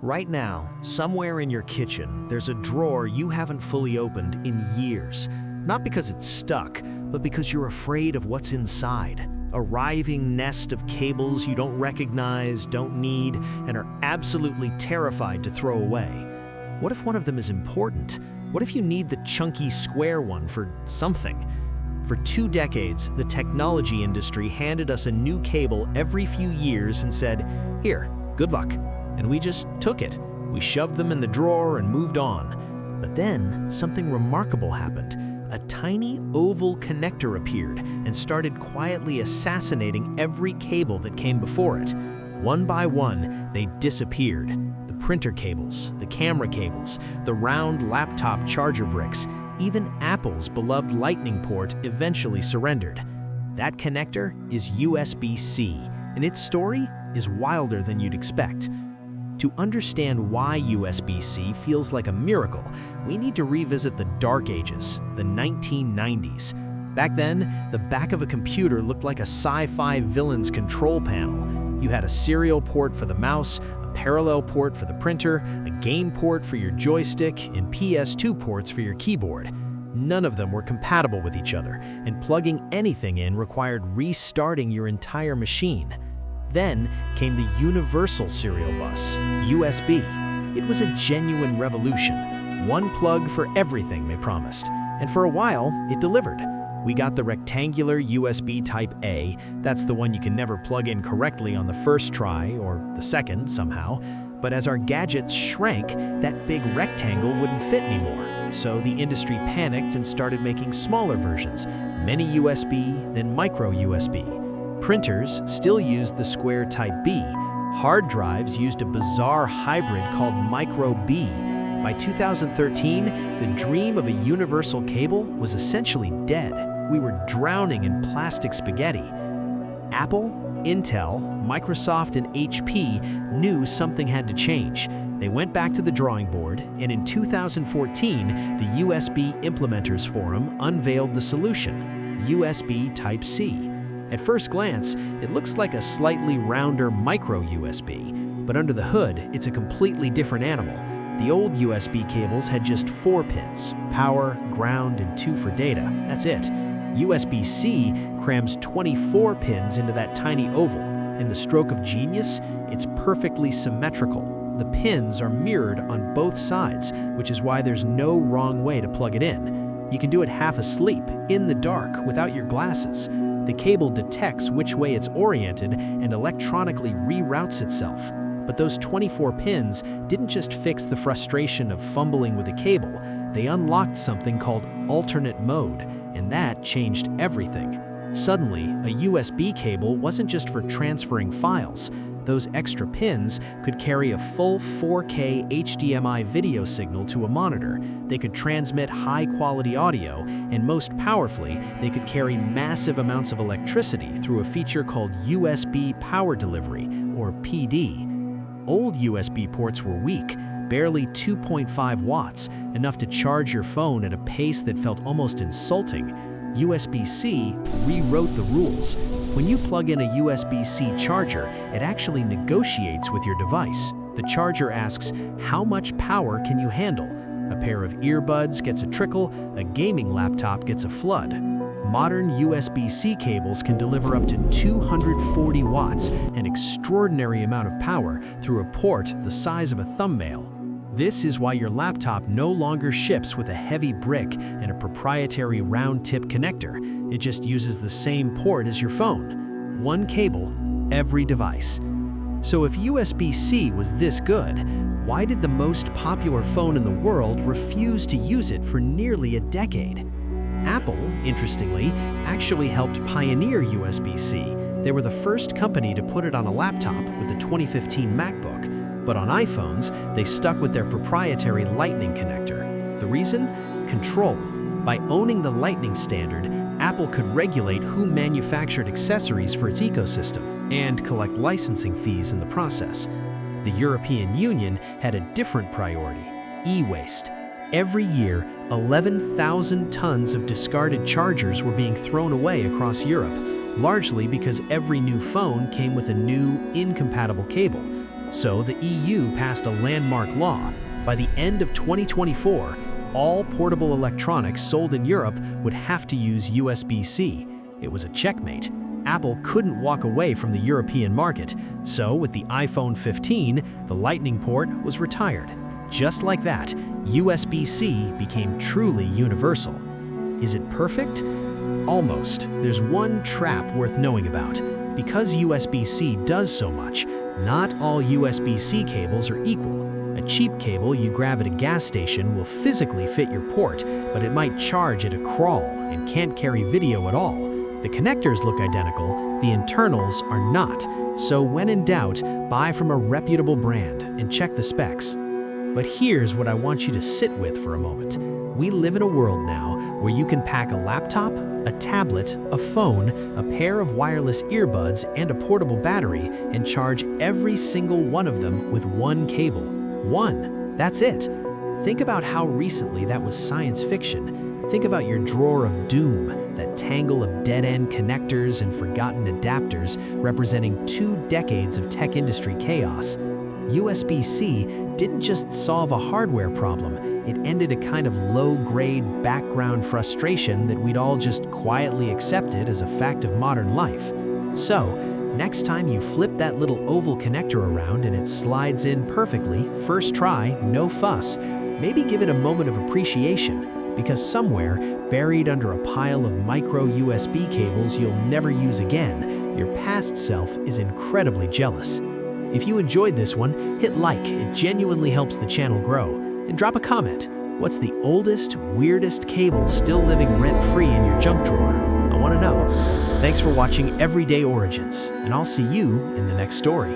Right now, somewhere in your kitchen, there's a drawer you haven't fully opened in years. Not because it's stuck, but because you're afraid of what's inside. A writhing nest of cables you don't recognize, don't need, and are absolutely terrified to throw away. What if one of them is important? What if you need the chunky square one for something? For 2 decades, the technology industry handed us a new cable every few years and said, "Here, good luck." And we just took it. We shoved them in the drawer and moved on. But then, something remarkable happened. A tiny oval connector appeared and started quietly assassinating every cable that came before it. One by one, they disappeared. The printer cables, the camera cables, the round laptop charger bricks, even Apple's beloved Lightning port eventually surrendered. That connector is USB-C, and its story is wilder than you'd expect. To understand why USB-C feels like a miracle, we need to revisit the dark ages, the 1990s. Back then, the back of a computer looked like a sci-fi villain's control panel. You had a serial port for the mouse, a parallel port for the printer, a game port for your joystick, and PS2 ports for your keyboard. None of them were compatible with each other, and plugging anything in required restarting your entire machine. Then came the universal serial bus, USB. It was a genuine revolution. One plug for everything, they promised. And for a while, it delivered. We got the rectangular USB Type A. That's the one you can never plug in correctly on the first try, or the second somehow. But as our gadgets shrank, that big rectangle wouldn't fit anymore. So the industry panicked and started making smaller versions, mini USB, then micro USB. Printers still used the square Type B. Hard drives used a bizarre hybrid called Micro B. By 2013, the dream of a universal cable was essentially dead. We were drowning in plastic spaghetti. Apple, Intel, Microsoft, and HP knew something had to change. They went back to the drawing board, and in 2014, the USB Implementers Forum unveiled the solution, USB Type-C. At first glance, it looks like a slightly rounder micro USB, but under the hood, it's a completely different animal. The old USB cables had just 4 pins, power, ground, and 2 for data. That's it. USB-C crams 24 pins into that tiny oval. In the stroke of genius, it's perfectly symmetrical. The pins are mirrored on both sides, which is why there's no wrong way to plug it in. You can do it half asleep, in the dark, without your glasses. The cable detects which way it's oriented and electronically reroutes itself. But those 24 pins didn't just fix the frustration of fumbling with a cable, they unlocked something called alternate mode, and that changed everything. Suddenly, a USB cable wasn't just for transferring files. Those extra pins could carry a full 4K HDMI video signal to a monitor. They could transmit high-quality audio, and most powerfully, they could carry massive amounts of electricity through a feature called USB Power Delivery, or PD. Old USB ports were weak, barely 2.5 watts, enough to charge your phone at a pace that felt almost insulting. USB-C rewrote the rules. When you plug in a USB-C charger, it actually negotiates with your device. The charger asks, how much power can you handle? A pair of earbuds gets a trickle, a gaming laptop gets a flood. Modern USB-C cables can deliver up to 240 watts, an extraordinary amount of power, through a port the size of a thumbnail. This is why your laptop no longer ships with a heavy brick and a proprietary round-tip connector. It just uses the same port as your phone. One cable, every device. So if USB-C was this good, why did the most popular phone in the world refuse to use it for nearly a decade? Apple, interestingly, actually helped pioneer USB-C. They were the first company to put it on a laptop with the 2015 MacBook. But on iPhones, they stuck with their proprietary Lightning connector. The reason? Control. By owning the Lightning standard, Apple could regulate who manufactured accessories for its ecosystem and collect licensing fees in the process. The European Union had a different priority, e-waste. Every year, 11,000 tons of discarded chargers were being thrown away across Europe, largely because every new phone came with a new, incompatible cable. So the EU passed a landmark law. By the end of 2024, all portable electronics sold in Europe would have to use USB-C. It was a checkmate. Apple couldn't walk away from the European market, so with the iPhone 15, the Lightning port was retired. Just like that, USB-C became truly universal. Is it perfect? Almost. There's one trap worth knowing about. Because USB-C does so much, not all USB-C cables are equal. A cheap cable you grab at a gas station will physically fit your port, but it might charge at a crawl and can't carry video at all. The connectors look identical, the internals are not. So when in doubt, buy from a reputable brand and check the specs. But here's what I want you to sit with for a moment. We live in a world now where you can pack a laptop, a tablet, a phone, a pair of wireless earbuds, and a portable battery and charge every single one of them with one cable. One. That's it. Think about how recently that was science fiction. Think about your drawer of doom, that tangle of dead-end connectors and forgotten adapters representing 2 decades of tech industry chaos. USB-C didn't just solve a hardware problem, it ended a kind of low-grade background frustration that we'd all just quietly accepted as a fact of modern life. So, next time you flip that little oval connector around and it slides in perfectly, first try, no fuss, maybe give it a moment of appreciation, because somewhere, buried under a pile of micro USB cables you'll never use again, your past self is incredibly jealous. If you enjoyed this one, hit like, it genuinely helps the channel grow. And drop a comment. What's the oldest, weirdest cable still living rent-free in your junk drawer? I want to know. Thanks for watching Everyday Origins, and I'll see you in the next story.